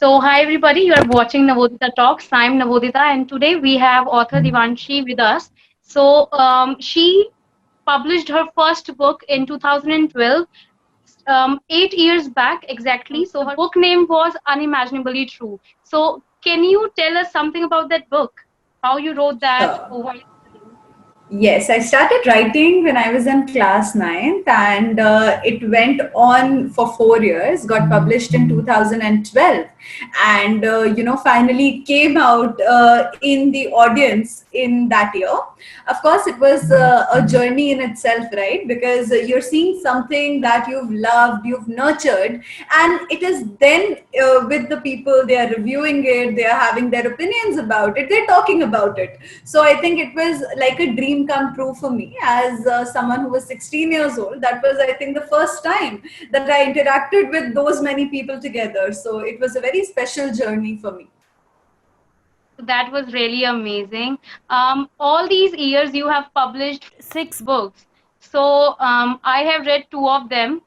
Hi everybody, you are watching Navodita Talks. I'm Navodita, and today we have author Divanshi with us. She published her first book in 2012, 8 years back exactly. So, her book name was Unimaginably True. So, can you tell us something about that book? How you wrote that? Sure. While Yes, I started writing when I was in class ninth, and it went on for 4 years. Got published in 2012, and finally came out in the audience in that year. Of course, it was a journey in itself, right? Because you're seeing something that you've loved, you've nurtured, and it is then with the people, they are reviewing it, they are having their opinions about it, they're talking about it. So I think it was like a dream come true for me as someone who was 16 years old. That was, I think, the first time that I interacted with those many people together. So it was a very special journey for me. that was really amazing. All these years you have published six books. I have read two of them,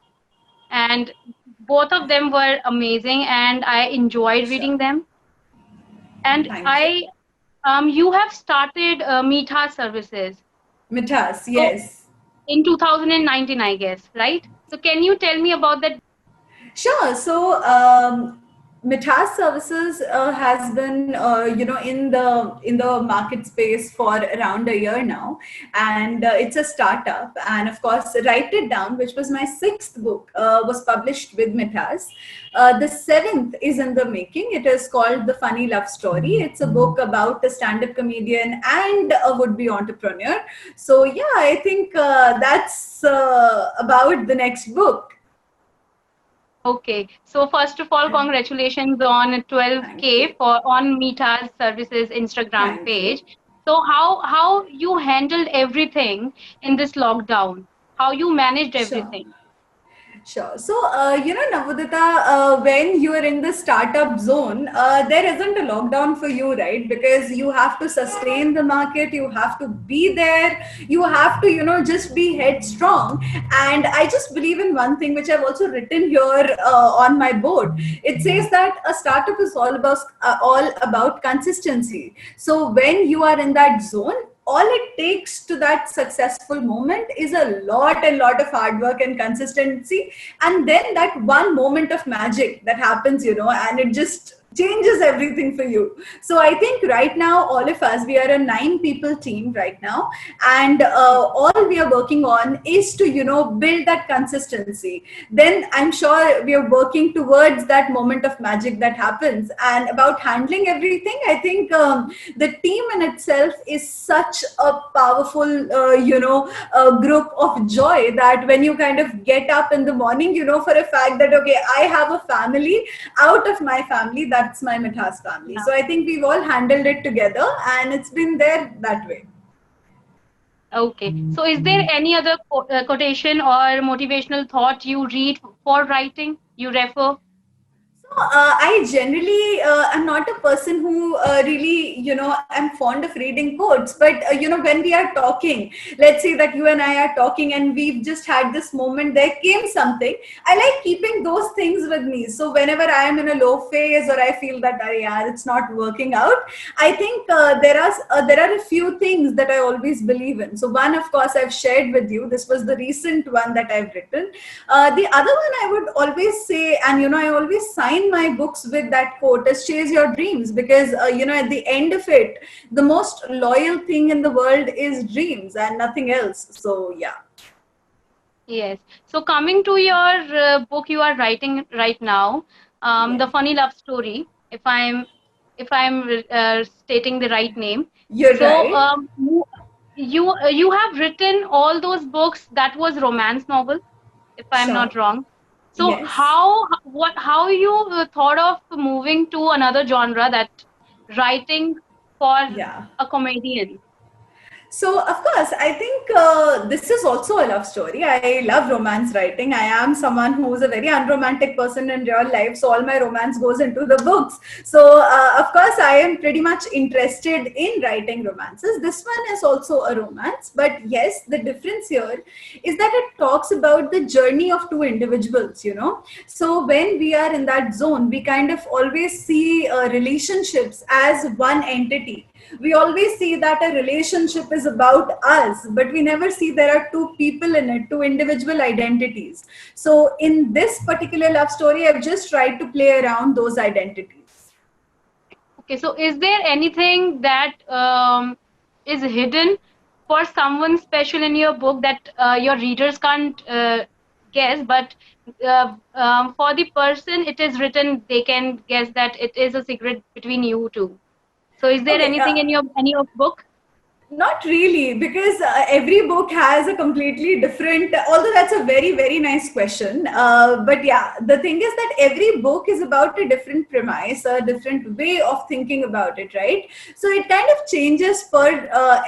and both of them were amazing and I enjoyed Sure. reading them. And Thank you. I you have started Meetha services. Mithas, So yes. in 2019, I guess, right? So can you tell me about that? Sure. So, Mithas Services has been, in the market space for around a year now, and it's a startup. And of course, Write It Down, which was my sixth book, was published with Mithas. The seventh is in the making. It is called The Funny Love Story. It's a book about a stand-up comedian and a would-be entrepreneur. So, yeah, I think that's about the next book. Okay. So first of all, congratulations on Thank 12K you. for on Meetha's services Instagram Thank you. page. So how you handled everything in this lockdown? How you managed Sure. everything? Sure. So, Navodita, when you are in the startup zone, there isn't a lockdown for you, right? Because you have to sustain the market, you have to be there, you have to, just be headstrong. And I just believe in one thing, which I've also written here on my board. It says that a startup is all about consistency. So, when you are in that zone, all it takes to that successful moment is a lot and lot of hard work and consistency, and then that one moment of magic that happens, and it just changes everything for you. So I think right now, all of us, we are a 9 people team right now, and all we are working on is to build that consistency. Then I'm sure we are working towards that moment of magic that happens. And about handling everything, I think the team in itself is such a powerful group of joy, that when you kind of get up in the morning, you know for a fact that, okay, I have a family. Out of my family, that's my Mithas family. So I think we've all handled it together, and it's been there that way. Okay. So is there any other quotation or motivational thought you read for writing? You refer? I generally am not a person who really, am fond of reading quotes. But, when we are talking, let's say that you and I are talking and we've just had this moment, there came something. I like keeping those things with me. So whenever I am in a low phase, or I feel that, yeah, it's not working out, I think there are a few things that I always believe in. So one, of course, I've shared with you. This was the recent one that I've written. The other one I would always say, and I always sign my books with that quote, is chase your dreams. Because at the end of it, the most loyal thing in the world is dreams and nothing else. So yeah. Yes. So coming to your book you are writing right now, Yeah, The Funny Love Story, if I'm stating the right name. you're So right. you have written all those books that was romance novel, if I'm Sure. not wrong. So Yes. how you thought of moving to another genre, that writing for Yeah. a comedian? So, of course, I think this is also a love story. I love romance writing. I am someone who is a very unromantic person in real life, so all my romance goes into the books. So, of course, I am pretty much interested in writing romances. This one is also a romance, but yes, the difference here is that it talks about the journey of two individuals, you know. So, when we are in that zone, we kind of always see relationships as one entity. We always see that a relationship is about us, but we never see there are two people in it, two individual identities. So in this particular love story, I've just tried to play around those identities. Okay, so is there anything that is hidden for someone special in your book that your readers can't guess, but for the person it is written, they can guess that it is a secret between you two. So is there Okay, anything in your any of book? not really, because every book has a completely different. Although that's a very, very nice question. But yeah, the thing is that every book is about a different premise, a different way of thinking about it, right? So it kind of changes for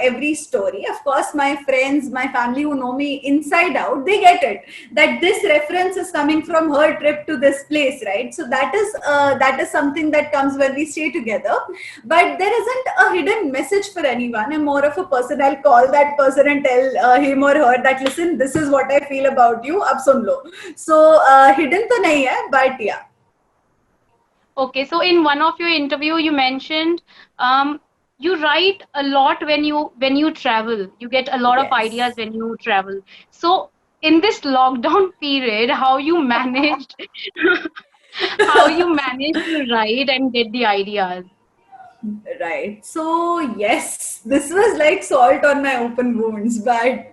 every story. Of course, my friends, my family who know me inside out, they get it that this reference is coming from her trip to this place, right? So that is something that comes when we stay together. But there isn't a hidden message for anyone. I'm more of a person. I'll call that person and tell him or her that, listen, this is what I feel about you, ab sun lo. So hidden to nahi hai, but yeah. Okay, so in one of your interview you mentioned you write a lot when you travel. You get a lot of ideas Yes. when you travel. So in this lockdown period, how you managed how you managed to write and get the ideas? Right. So, yes, this was like salt on my open wounds. But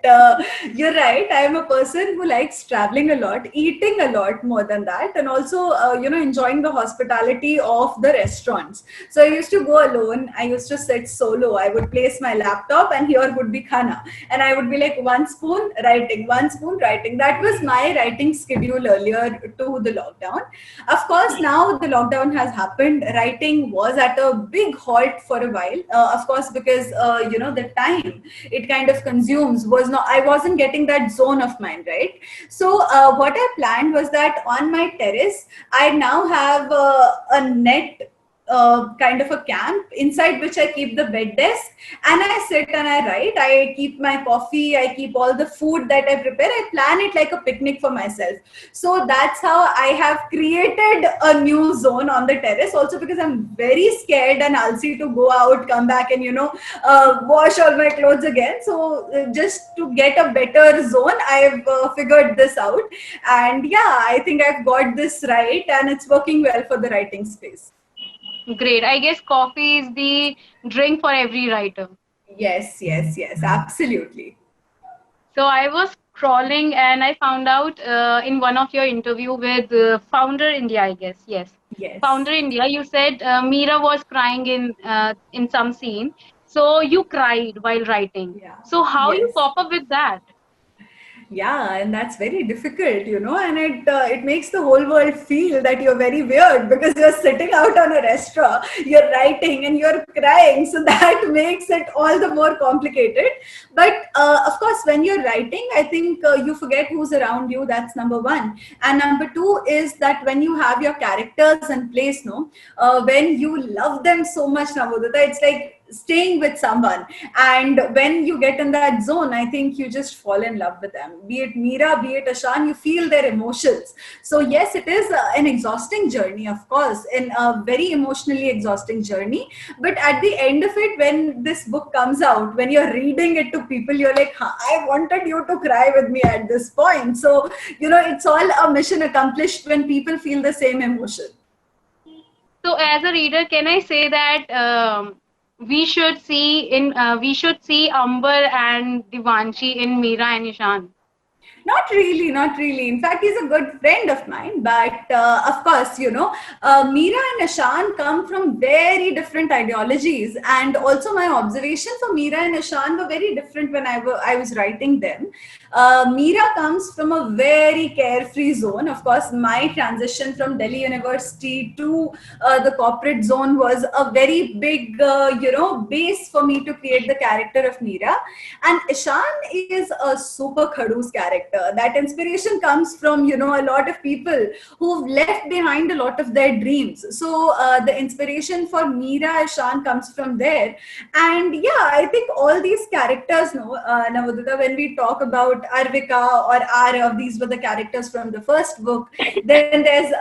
you're right. I am a person who likes traveling a lot, eating a lot more than that, and also, enjoying the hospitality of the restaurants. So, I used to go alone. I used to sit solo. I would place my laptop, and here would be khana. And I would be like one spoon writing, one spoon writing. That was my writing schedule earlier to the lockdown. Of course, now the lockdown has happened. Writing was at a big halt for a while. Of course, because the time it kind of consumes was not. I wasn't getting that zone of mind, right? So what I planned was that on my terrace, I now have a net. Kind of a camp inside which I keep the bed desk, and I sit and I write. I keep my coffee, I keep all the food that I prepare. I plan it like a picnic for myself. So that's how I have created a new zone on the terrace. Also because I'm very scared and alsy to go out, come back, and wash all my clothes again. So just to get a better zone, I've figured this out, and yeah, I think I've got this right, and it's working well for the writing space. Great. I guess coffee is the drink for every writer. Yes, yes, yes, absolutely. So I was scrolling and I found out in one of your interview with Founder India, I guess. Yes, Yes. Founder India. You said Meera was crying in some scene, so you cried while writing. Yeah. So how you Yes. cope up with that? Yeah, and that's very difficult, and it makes the whole world feel that you're very weird because you're sitting out on a restaurant, you're writing, and you're crying. So that makes it all the more complicated. But of course, when you're writing, I think you forget who's around you. That's number one. And number two is that when you have your characters in place, no, when you love them so much, Navodita, it's like staying with someone, and when you get in that zone, I think you just fall in love with them, be it Meera, be it Ashan. You feel their emotions. So yes, it is an exhausting journey, of course, and a very emotionally exhausting journey. But at the end of it, when this book comes out, when you're reading it to people, you're like, huh, I wanted you to cry with me at this point. So it's all a mission accomplished when people feel the same emotion. So as a reader, can I say that we should see Amber and Divanshi in Meera and Ishan? Not really, not really. In fact, he's a good friend of mine. But of course, Meera and Ishan come from very different ideologies. And also, my observation for Meera and Ishan were very different when I was writing them. Meera comes from a very carefree zone. Of course, my transition from Delhi University to the corporate zone was a very big, base for me to create the character of Meera. And Ishan is a super Khadus character. That inspiration comes from, a lot of people who've left behind a lot of their dreams. So the inspiration for Meera Ishan comes from there. And yeah, I think all these characters, no, Navodita, when we talk about Arvika or Arav, these were the characters from the first book. Then there's,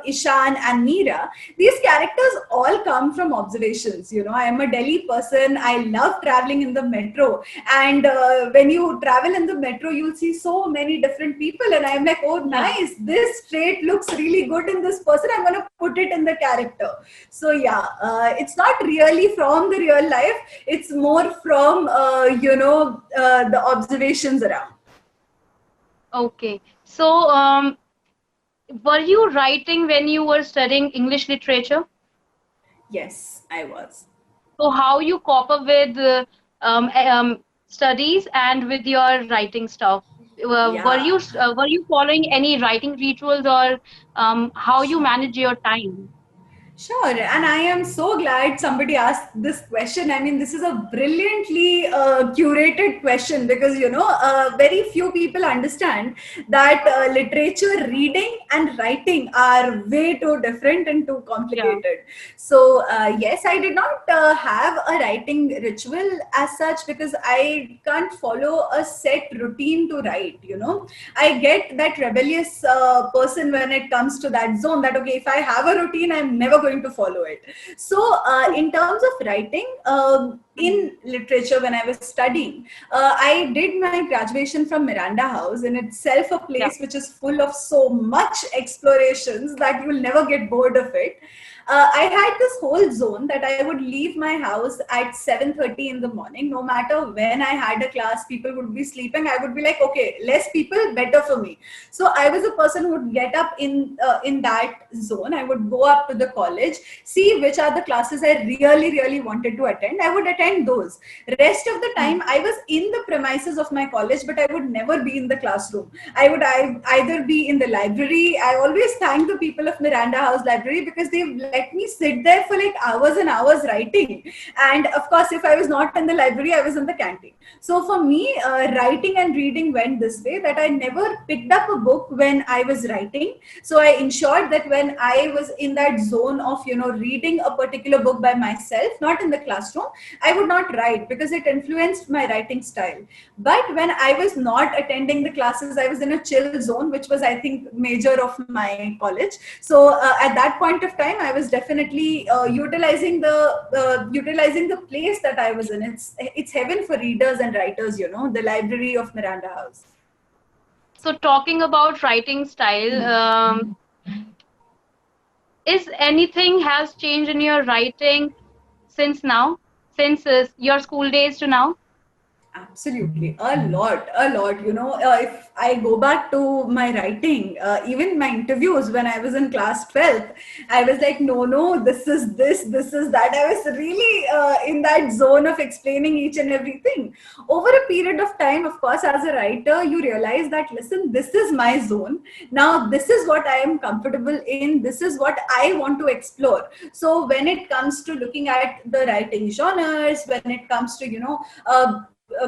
Ishan and Meera. These characters all come from observations. I am a Delhi person. I love traveling in the metro. And when you travel in the metro, you'll see so many different people. And I'm like, oh, nice. This trait looks really good in this person. I'm going to put it in the character. So yeah, it's not really from the real life. It's more from, the observations around. Okay. So, were you writing when you were studying English literature? Yes, I was. So, how you cope up with studies and with your writing stuff? Yeah. Were you following any writing rituals, or how you manage your time? Sure, and I am so glad somebody asked this question. I mean, this is a brilliantly curated question because very few people understand that literature, reading, and writing are way too different and too Yeah. complicated. So, yes, I did not have a writing ritual as such because I can't follow a set routine to write. I get that rebellious person when it comes to that zone that, okay, if I have a routine, I'm never going to follow it. So, in terms of writing, in literature, when I was studying, I did my graduation from Miranda House, in itself a Yeah. place which is full of so much explorations that you will never get bored of it. I had this whole zone that I would leave my house at 7:30 in the morning. No matter when I had a class, people would be sleeping. I would be like, okay, less people, better for me. So I was a person who would get up in that zone. I would go up to the college, see which are the classes I really, really wanted to attend. I would attend those. Rest of the Hmm. time, I was in the premises of my college, but I would never be in the classroom. I either be in the library. I always thank the people of Miranda House Library because they've let me sit there for like hours and hours writing. And of course, if I was not in the library, I was in the canteen. So for me, writing and reading went this way that I never picked up a book when I was writing. So I ensured that when I was in that zone of, reading a particular book by myself, not in the classroom, I would not write because it influenced my writing style. But when I was not attending the classes, I was in a chill zone, which was, I think, major of my college. So at that point of time, I was definitely utilizing the place that I was in. It's heaven for readers and writers, the library of Miranda House. So, talking about writing style, is anything has changed in your writing since now, since your school days to now? Absolutely, a lot, a lot. If I go back to my writing, even my interviews when I was in class 12th, I was like, no, no, this is that. I was really in that zone of explaining each and everything. Over a period of time, of course, as a writer, you realize that, listen, this is my zone. Now, this is what I am comfortable in. This is what I want to explore. So, when it comes to looking at the writing genres, when it comes to,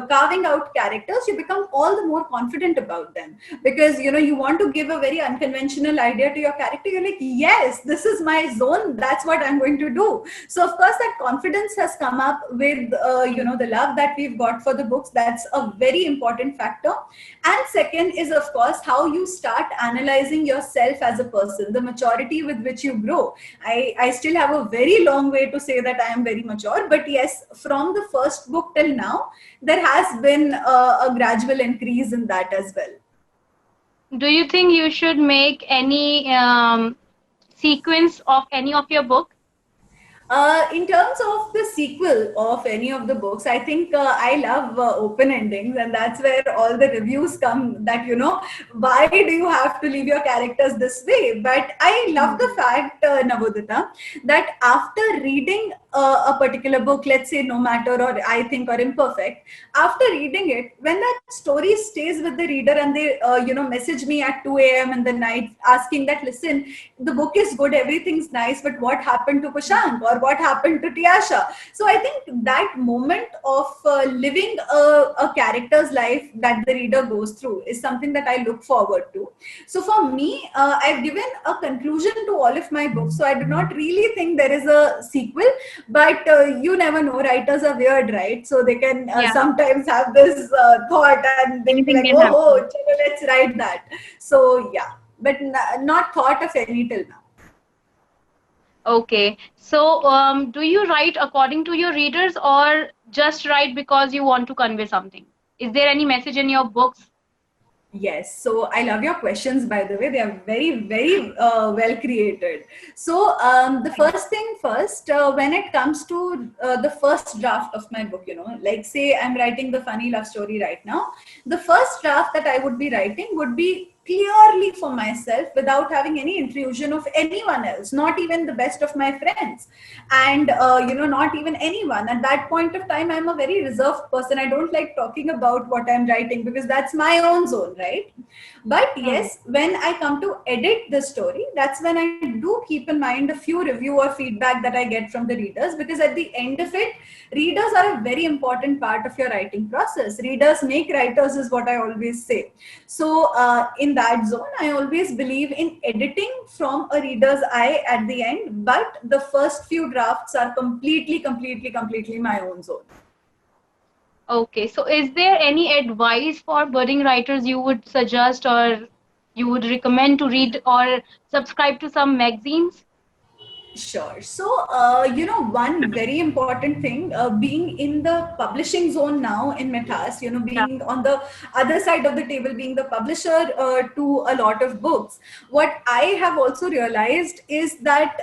carving out characters, you become all the more confident about them because you want to give a very unconventional idea to your character. You're like, yes, this is my zone, that's what I'm going to do. So of course that confidence has come up with the love that we've got for the books. That's a very important factor. And second is, of course, how you start analyzing yourself as a person, the maturity with which you grow. I still have a very long way to say that I am very mature, but yes, from the first book till now, there has been a gradual increase in that as well. Do you think you should make any sequence of any of your book? In terms of the sequel of any of the books, I think I love open endings, and that's where all the reviews come. That why do you have to leave your characters this way? But I love the Mhm. fact, Navodita, that after reading a particular book, let's say No Matter or I Think or Imperfect, after reading it, when that story stays with the reader and they message me at 2 a.m. in the night asking that, listen, the book is good, everything's nice, but what happened to Kushank or what happened to Tiasha? So I think that moment of living a character's life that the reader goes through is something that I look forward to. So for me, I've given a conclusion to all of my books, so I do not really think there is a sequel. But you never know, writers are weird, right? So they can Yeah, sometimes have this thought and they'll be anything like, can oh, happen. chalo, let's write that. So yeah, but not thought of any till now. Okay. So, do you write according to your readers or just write because you want to convey something? Is there any message in your books? Yes, so I love your questions, by the way. They are very, very well created. So, the first thing first, when it comes to the first draft of my book, like say I'm writing the funny love story right now, the first draft that I would be writing would be clearly for myself without having any intrusion of anyone else, not even the best of my friends, and not even anyone. At that point of time, I'm a very reserved person. I don't like talking about what I'm writing because that's my own zone, right? But Hmm. yes, when I come to edit the story, that's when I do keep in mind a few review or feedback that I get from the readers, because at the end of it, readers are a very important part of your writing process. Readers make writers is what I always say. So in that zone, I always believe in editing from a reader's eye at the end, but the first few drafts are completely my own zone. Okay. So, is there any advice for budding writers you would suggest or you would recommend to read or subscribe to some magazines? Sure. So, one very important thing, being in the publishing zone now in Metas, Yeah. being on the other side of the table, being the publisher to a lot of books, what I have also realized is that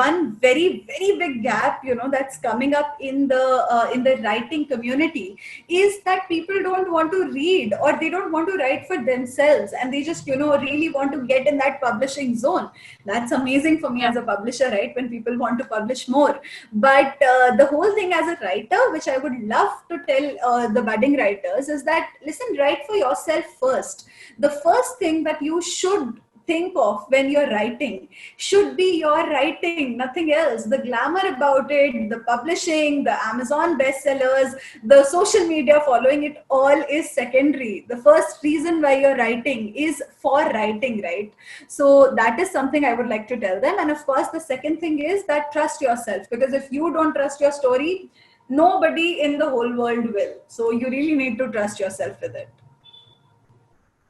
one very big gap, that's coming up in the writing community is that people don't want to read, or they don't want to write for themselves, and they just, really want to get in that publishing zone. That's amazing for me Yeah. as a publisher, right? When people want to publish more. But the whole thing as a writer, which I would love to tell the budding writers, is that listen, write for yourself first. The first thing that you should think of when you're writing should be your writing, nothing else. The glamour about it, the publishing, the Amazon bestsellers, the social media following, it all is secondary. The first reason why you're writing is for writing, right? So that is something I would like to tell them. And of course, the second thing is that trust yourself, because if you don't trust your story, nobody in the whole world will. So you really need to trust yourself with it.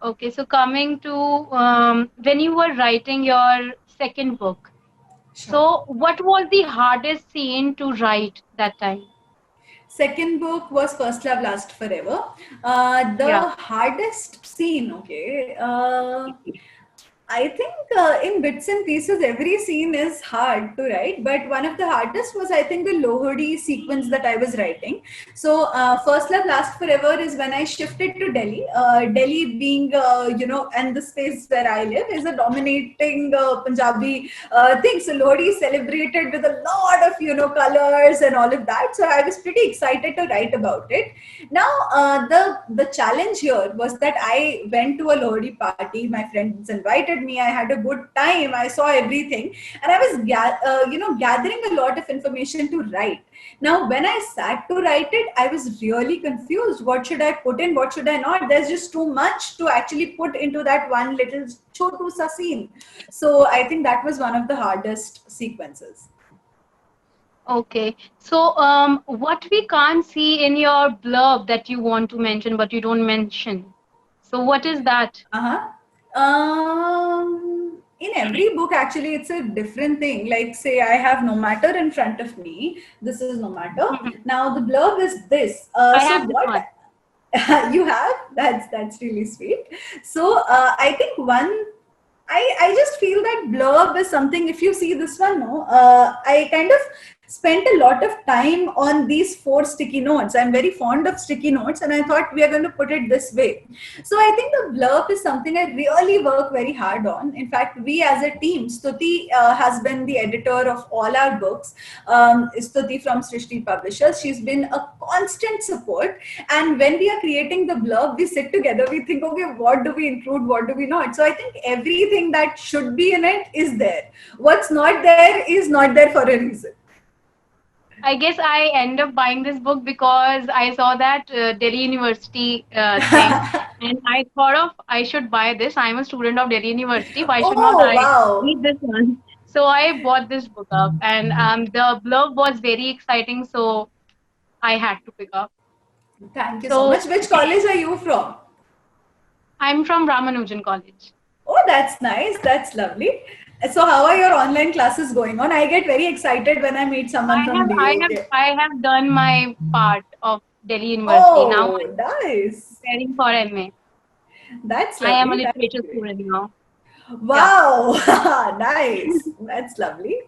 Okay. So, coming to when you were writing your second book, Sure. so what was the hardest scene to write that time? Second book was First Love Last Forever. Yeah. The hardest scene, okay. I think in bits and pieces, every scene is hard to write, but one of the hardest was, I think, the Lohri sequence that I was writing. So, First Love Last Forever is when I shifted to Delhi. Delhi being, and the space where I live is a dominating Punjabi thing. So, Lohri is celebrated with a lot of, colors and all of that. So, I was pretty excited to write about it. Now, the challenge here was that I went to a Lohri party. My friends invited me. I had a good time. I saw everything, and I was gathering a lot of information to write. Now, when I sat to write it, I was really confused. What should I put in? What should I not? There's just too much to actually put into that one little chotu sa scene. So I think that was one of the hardest sequences. Okay. So, what we can't see in your blurb that you want to mention, but you don't mention. So, what is that? Uh-huh. In every book, actually, it's a different thing. Like, say, I have No Matter in front of me. This is No Matter. Mhm. Now, the blurb is this. I So, have this what one. you have? That's really sweet. So, I think one. I just feel that blurb is something, if you see this one, no, I kind of spent a lot of time on these 4 sticky notes. I'm very fond of sticky notes, and I thought we are going to put it this way. So I think the blurb is something I really work very hard on. In fact, we as a team, Stuti has been the editor of all our books. Stuti from Srishti Publishers, she's been a constant support. And when we are creating the blurb, we sit together, we think, okay, what do we include, what do we not? So I think everything that should be in it is there. What's not there is not there for a reason. I guess I end up buying this book because I saw that Delhi University thing, and I thought of I should buy this. I'm a student of Delhi University. Why should not Oh, I wow. read this one? So I bought this book up, and the blurb was very exciting, so I had to pick up. Thank you so So much. Which college are you from? I'm from Ramanujan College. Oh, that's nice. That's lovely. So, how are your online classes going on? I get very excited when I meet someone I from have I have DUK. I have done my part of Delhi University. Now Oh, I'm nice. preparing for MA. That's I am a lovely. That's literature great. student now. Yeah. Wow. Nice. That's lovely.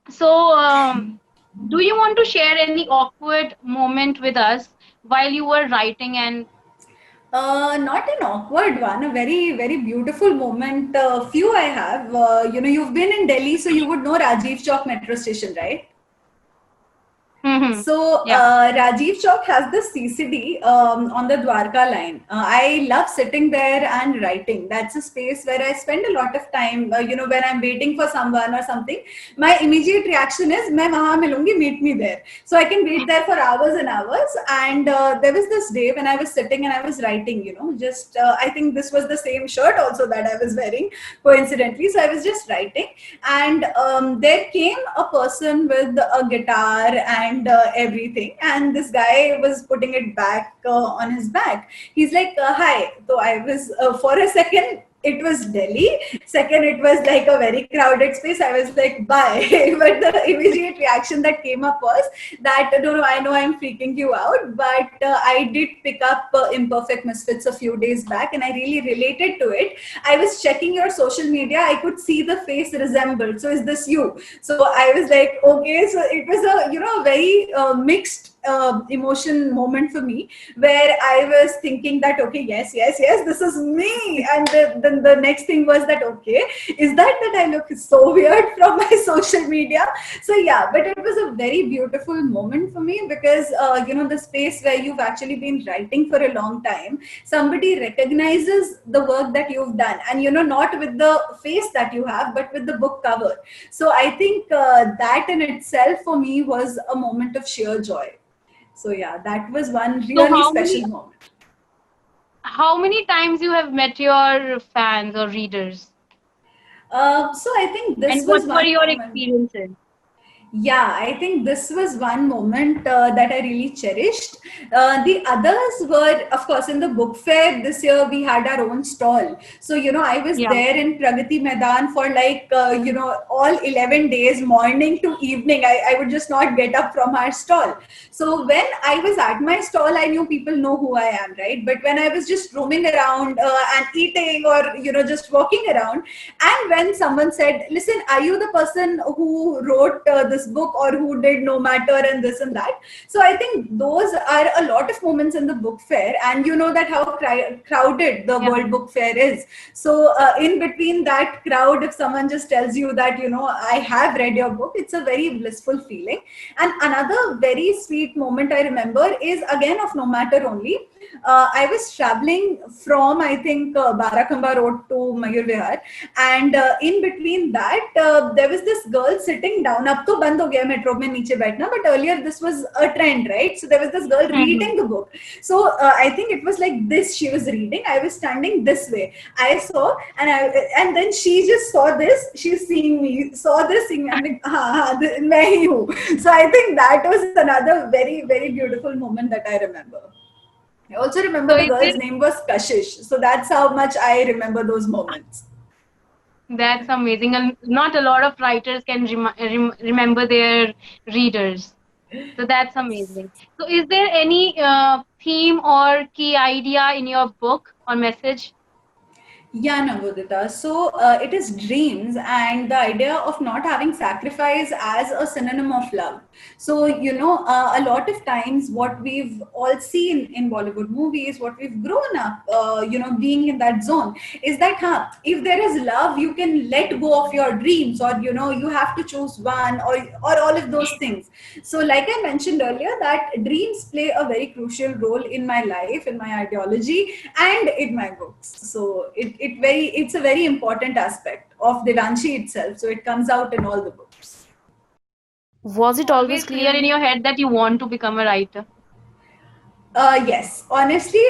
So, do you want to share any awkward moment with us while you were writing? And Not an awkward one, a very, very beautiful moment. Few I have. You've been in Delhi, so you would know Rajiv Chowk metro station, right? Mhm. So Yeah. Rajiv Chowk has the CCD on the Dwarka line. I love sitting there and writing. That's a space where I spend a lot of time. When I'm waiting for someone or something, my immediate reaction is, "मैं वहाँ मिलूंगी, meet me there." So I can wait there for hours and hours. And there was this day when I was sitting and I was writing. Just I think this was the same shirt also that I was wearing coincidentally. So I was just writing, and there came a person with a guitar and everything, and this guy was putting it back on his back. He's like, hi. So I was for a second, it was Delhi. Second, it was like a very crowded space. I was like, bye. But the immediate reaction that came up was that, no, no, I know I'm freaking you out, but I did pick up Imperfect Misfits a few days back, and I really related to it. I was checking your social media. I could see the face resembled. So is this you? So I was like, okay. So it was a very mixed emotion moment for me, where I was thinking that, okay, yes, yes, yes, this is me. And then the next thing was that, okay, is that I look so weird from my social media? So yeah, but it was a very beautiful moment for me, because the space where you've actually been writing for a long time, somebody recognizes the work that you've done, and not with the face that you have, but with the book cover. So I think that in itself for me was a moment of sheer joy. So yeah, that was one So really special moment. how many times you have met your fans or readers, So I think this and was what were one your moment. experiences? Yeah, I think this was one moment that I really cherished. The others were, of course, in the book fair this year, we had our own stall. So, I was Yeah. there in Pragati Maidan for like, all 11 days, morning to evening. I would just not get up from our stall. So, when I was at my stall, I knew people know who I am, right? But when I was just roaming around and eating, or, just walking around, and when someone said, listen, are you the person who wrote this book, or who did No Matter and this and that? So I think those are a lot of moments in the book fair, and you know that how crowded the Yeah. World Book Fair is. So in between that crowd, if someone just tells you that, I have read your book, it's a very blissful feeling. And another very sweet moment I remember is again of No Matter only. I was traveling from, I think, Barakamba Road to Mayur Vihar, and in between that, there was this girl sitting down. Ab to band ho gaya metro mein niche baithna, but earlier this was a trend, right? So there was this girl Mhm. reading the book. So I think it was like this. She was reading. I was standing this way. I saw, and then she just saw this. She's seeing me. Saw this, seeing me. I'm like, ha, main hi hu. So I think that was another very, very beautiful moment that I remember. I also remember So the is girl's it name was Kashish. So that's how much I remember those moments. That's amazing, and not a lot of writers can remember their readers. So that's amazing. So is there any theme or key idea in your book or message? Yeah, Navodita. So it is dreams and the idea of not having sacrifice as a synonym of love. So, a lot of times what we've all seen in Bollywood movies, what we've grown up, being in that zone is that, if there is love, you can let go of your dreams, or, you have to choose one, or all of those things. So, like I mentioned earlier, that dreams play a very crucial role in my life, in my ideology, and in my books. So it's a very important aspect of Devanshi itself. So it comes out in all the books. Was it always Always clear clear in in your your head that you want to become a writer? Yes, honestly,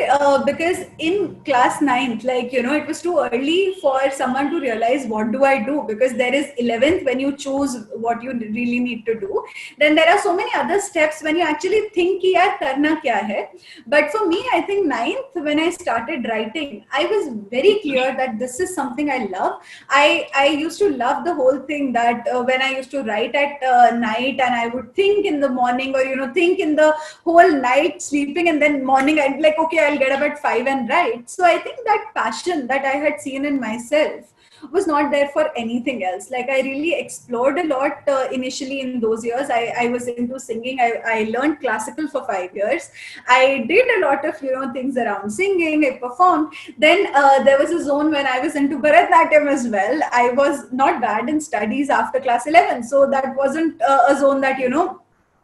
because in class ninth, like, it was too early for someone to realize what do I do, because there is 11th when you choose what you really need to do. Then there are so many other steps when you actually think ki yaar karna kya hai. But for me, I think ninth, when I started writing, I was very clear that this is something I love. I used to love the whole thing that when I used to write at night, and I would think in the morning, or think in the whole night sleeping, and then morning I'd like, okay, I'll get up at 5 and write. So I think that passion that I had seen in myself was not there for anything else. Like, I really explored a lot initially in those years. I was into singing. I learned classical for 5 years. I did a lot of things around singing. I performed. Then there was a zone when I was into Bharatnatyam as well. I was not bad in studies after class 11, so that wasn't a zone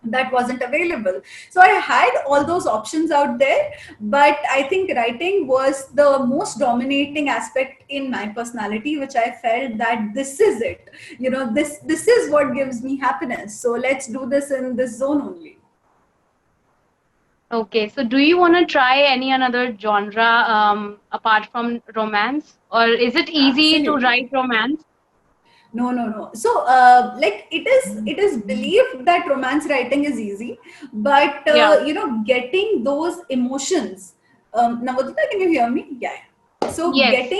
that wasn't available. So I had all those options out there, but I think writing was the most dominating aspect in my personality, which I felt that this is it. This is what gives me happiness. So let's do this in this zone only. Okay, so do you want to try any another genre apart from romance, or is it easy to Absolutely. write romance? No. So like, it is believed that romance writing is easy, but Yeah. getting those emotions. Navodita, can you hear me? Yeah. So Yes.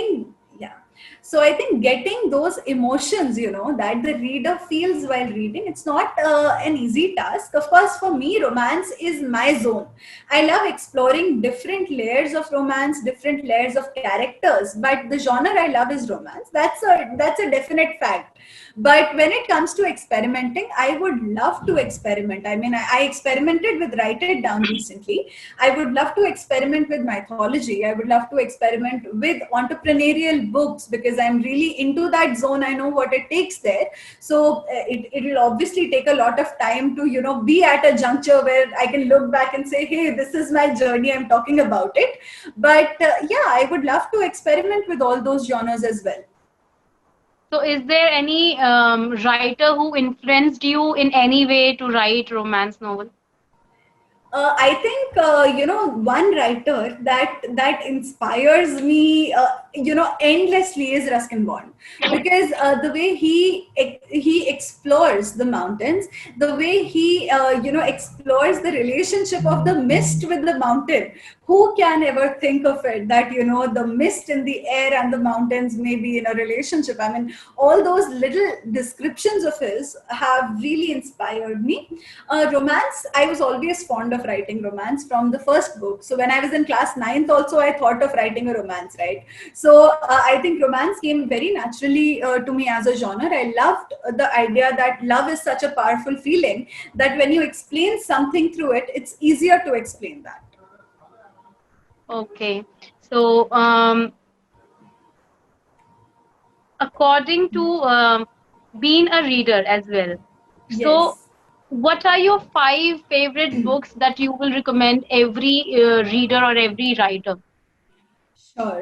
yeah. So I think getting those emotions, that the reader feels while reading, it's not an easy task. Of course, for me, romance is my zone. I love exploring different layers of romance, different layers of characters, but the genre I love is romance. That's a definite fact. But when it comes to experimenting, I would love to experiment. I mean, I experimented with Write It Down recently. I would love to experiment with mythology. I would love to experiment with entrepreneurial books, because I'm really into that zone. I know what it takes there. So it will obviously take a lot of time to be at a juncture where I can look back and say, hey, this is my journey, I'm talking about it. But yeah, I would love to experiment with all those genres as well. So is there any writer who influenced you in any way to write romance novel? I think one writer that inspires me endlessly is Ruskin Bond, because the way he explores the mountains, the way he explores the relationship of the mist with the mountain. Who can ever think of it that the mist in the air and the mountains may be in a relationship? I mean, all those little descriptions of his have really inspired me. Romance, I was always fond of writing romance from the first book. So when I was in class ninth, also I thought of writing a romance, right? So I think romance came very naturally to me as a genre. I loved the idea that love is such a powerful feeling that when you explain something through it, it's easier to explain that. Okay. So according to being a reader as well. So Yes. what are your five favorite books that you will recommend every reader or every writer?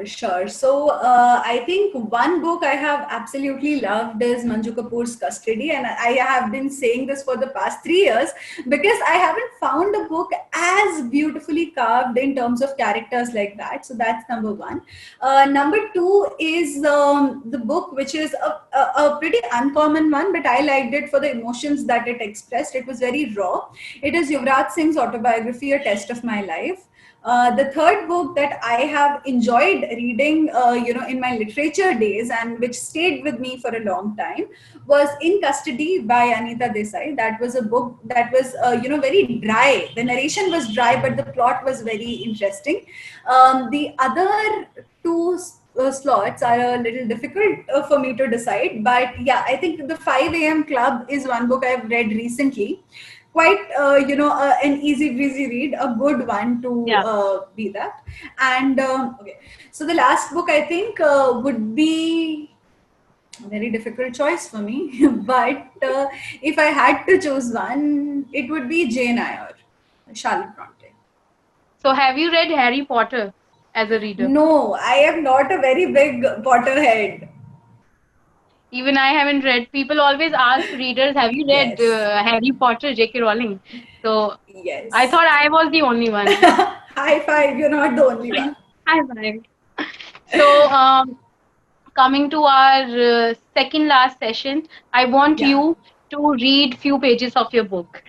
Sure. So I think one book I have absolutely loved is Manju Kapoor's Custody, and I have been saying this for the past 3 years, because I haven't found a book as beautifully carved in terms of characters like that. So that's number one. Number two is the book, which is a pretty uncommon one, but I liked it for the emotions that it expressed. It was very raw. It is Yuvraj Singh's autobiography, A Test of My Life. The third book that I have enjoyed reading, in my literature days, and which stayed with me for a long time, was In Custody by Anita Desai. That was a book that was, very dry. The narration was dry, but the plot was very interesting. The other two slots are a little difficult for me to decide. But yeah, I think the 5 a.m. Club is one book I've read recently. Quite, an easy breezy read, a good one to Yeah. be that. And okay, so the last book I think would be a very difficult choice for me. But if I had to choose one, it would be Jane Eyre, Charlotte Bronte. So have you read Harry Potter as a reader? No, I am not a very big Potterhead. Even I haven't read. People always ask readers, "Have you read Yes, Harry Potter, J.K. Rowling?" So I yes. thought I was the only one. High five, you're not the only one. I right. So coming to our second last session, I want Yeah. you to read few pages of your book.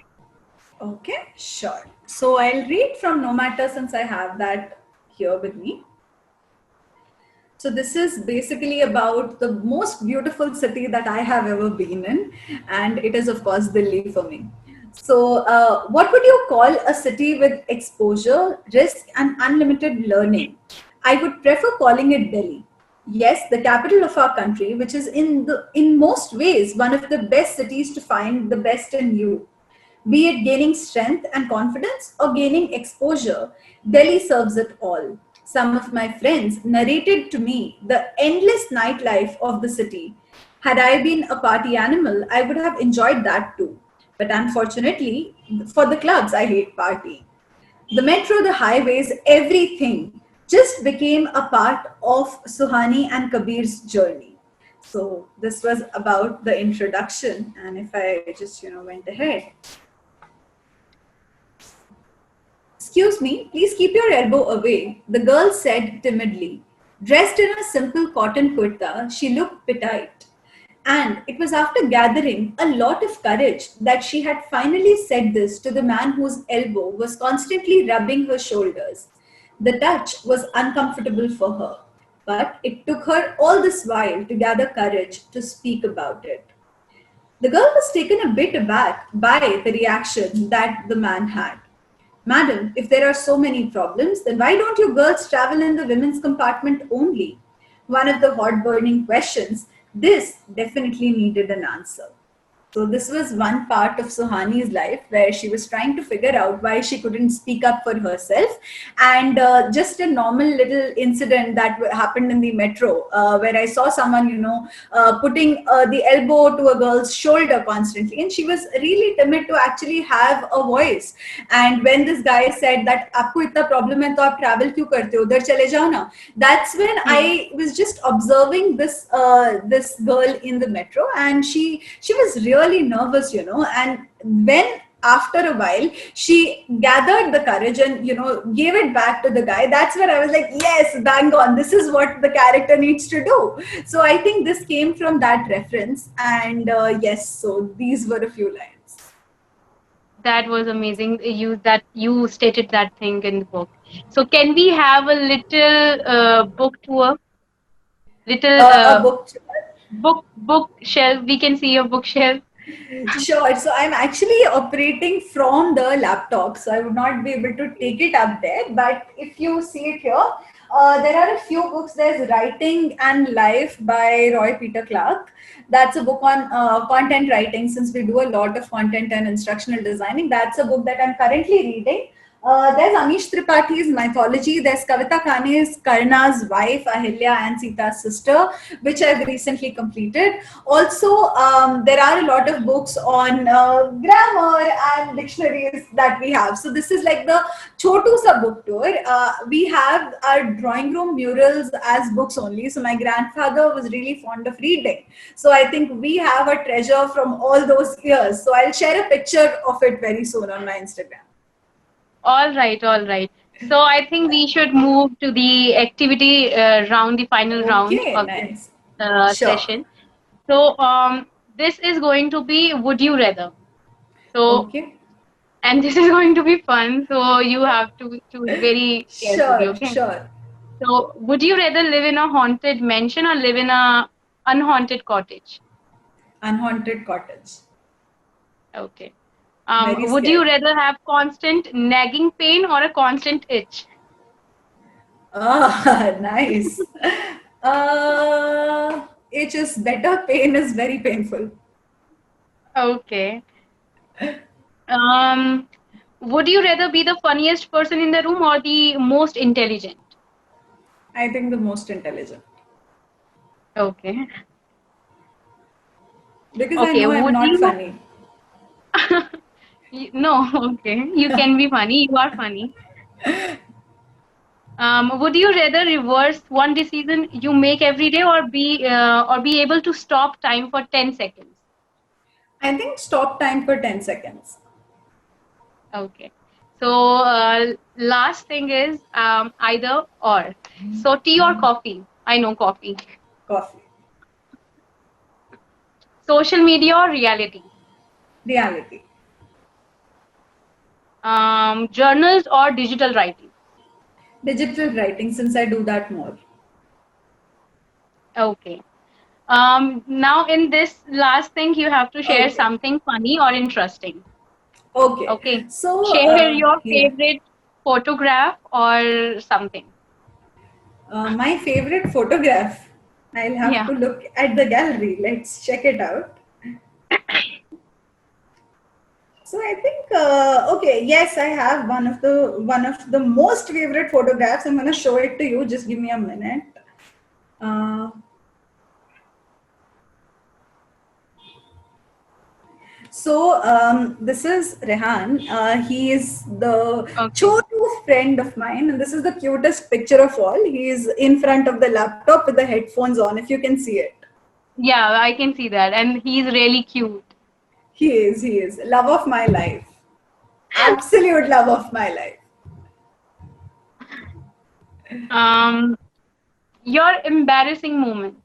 Okay, sure. So I'll read from No Matter since I have that here with me. So this is basically about the most beautiful city that I have ever been in, and it is of course Delhi for me. So, what would you call a city with exposure, risk, and unlimited learning? I would prefer calling it Delhi. Yes, the capital of our country, which is in most ways one of the best cities to find the best in you. Be it gaining strength and confidence or gaining exposure, Delhi serves it all. Some of my friends narrated to me the endless nightlife of the city. Had I been a party animal, I would have enjoyed that too. But unfortunately, for the clubs, I hate partying. The metro, the highways, everything just became a part of Suhani and Kabir's journey. So this was about the introduction, and if I just went ahead. Excuse me, please keep your elbow away, the girl said timidly. Dressed in a simple cotton kurta, she looked petite. And it was after gathering a lot of courage that she had finally said this to the man whose elbow was constantly rubbing her shoulders. The touch was uncomfortable for her, but it took her all this while to gather courage to speak about it. The girl was taken a bit aback by the reaction that the man had. Madam, if there are so many problems, then why don't you girls travel in the women's compartment only? One of the hot burning questions. This definitely needed an answer. So this was one part of Suhani's life where she was trying to figure out why she couldn't speak up for herself, and just a normal little incident that happened in the metro where I saw someone, putting the elbow to a girl's shoulder constantly, and she was really timid to actually have a voice. And when this guy said that, "आपको इतना problem है तो आप travel क्यों करते हो? उधर चले जाओ ना." That's when Hmm. I was just observing this girl in the metro, and she was really nervous, and when after a while she gathered the courage and gave it back to the guy. That's where I was like, yes, bang on, this is what the character needs to do. So I think this came from that reference, and yes, so these were a few lines. That was amazing. You stated that thing in the book. So can we have a little book tour? Little A book. bookshelf. We can see your bookshelf. Sure. So I'm actually operating from the laptop, so I would not be able to take it up there. But if you see it here, there are a few books. There's Writing and Life by Roy Peter Clark. That's a book on content writing, since we do a lot of content and instructional designing. That's a book that I'm currently reading. There's Amish Tripathi's Mythology. There's Kavita Kane's Karna's wife, Ahilya, and Sita's sister, which I've recently completed. Also, there are a lot of books on grammar and dictionaries that we have. So this is like the Chotu Sa book tour. We have our drawing room murals as books only. So my grandfather was really fond of reading. So I think we have a treasure from all those years. So I'll share a picture of it very soon on my Instagram. All right, all right. So I think we should move to the activity round, the final round Okay, of this nice. Sure. session. So this is going to be Would You Rather. So Okay. and this is going to be fun. So you have to choose very carefully. Sure, Okay. sure. So would you rather live in a haunted mansion or live in a unhaunted cottage? Unhaunted cottage. Okay. Very Would you scary. rather have constant nagging pain or a constant itch? Ah, nice. Age is better, pain is very painful. Okay. Um, would you rather be the funniest person in the room or the most intelligent? I think the most intelligent. Okay. Because I Okay. know I'm Would not you? funny. No. Okay. You can be funny. You are funny. Would you rather reverse one decision you make every day or be able to stop time for 10 seconds? I think stop time for 10 seconds. Okay. So last thing is either or. So tea or coffee? I know coffee. Coffee. Social media or reality? Reality. Journals or digital writing? Digital writing, since I do that more. Okay. Now in this last thing, you have to share Okay. something funny or interesting. Okay. Okay. So, Share your yeah. favorite photograph or something. My favorite photograph. I'll have Yeah. to look at the gallery. Let's check it out. So I think okay, yes, I have one of the most favorite photographs. I'm gonna show it to you. Just give me a minute. Uh, this is Rehan. He is the Okay. chotu friend of mine, and this is the cutest picture of all. He is in front of the laptop with the headphones on. If you can see it, Yeah, I can see that. And he's really cute. he is love of my life, absolute love of my life. Um, your embarrassing moment.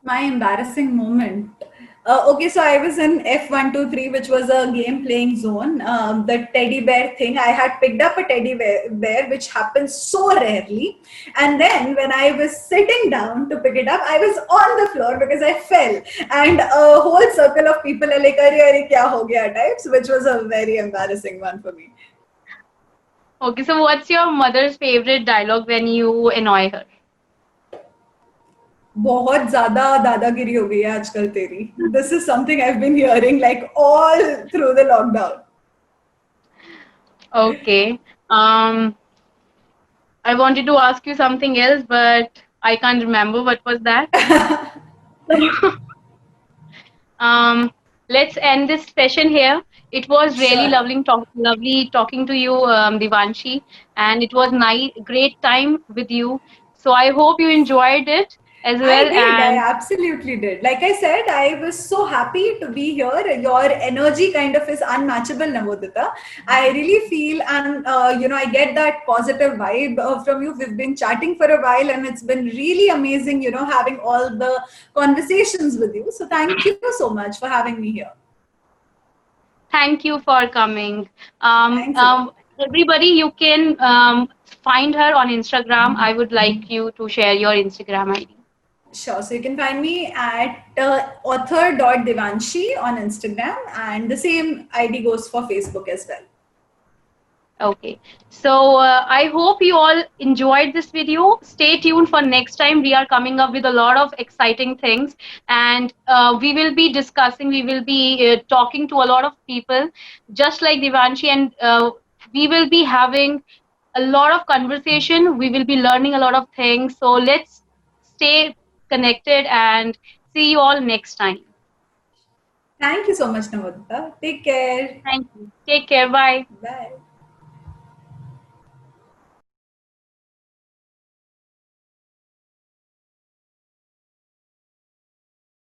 My embarrassing moment. Okay, so I was in F123, which was a game playing zone. The teddy bear thing, I had picked up a teddy bear, which happens so rarely. And then when I was sitting down to pick it up, I was on the floor because I fell. And a whole circle of people are like, "Arey, arey, kya ho gaya?" types, which was a very embarrassing one for me. Okay, so what's your mother's favorite dialogue when you annoy her? बहुत ज्यादा दादागिरी हो गई है आजकल तेरी. This is something I've been hearing like all through the lockdown. Okay. Um, I wanted to ask you something else, but I can't remember what was that. Um, let's end this session here. It was really Sure. lovely talking to you, Divanshi, and it was nice, great time with you. So I hope you enjoyed it as I well. did. I And absolutely did. Like I said, I was so happy to be here. Your energy kind of is unmatchable, Navodita. I really feel, and I get that positive vibe from you. We've been chatting for a while, and it's been really amazing, having all the conversations with you. So thank you so much for having me here. thank you for coming. Um, Thanks a lot. um, everybody, you can find her on Instagram. I would like you to share your Instagram ID. Sure. So you can find me at author.devanshi on Instagram, and the same ID goes for Facebook as well. Okay, so I hope you all enjoyed this video. Stay tuned for next time. We are coming up with a lot of exciting things, and we will be talking to a lot of people, just like Divanshi, and we will be having a lot of conversation. We will be learning a lot of things. So let's stay connected and see you all next time. Thank you so much, Navodita. Take care. Thank you. Take care. Bye. Bye.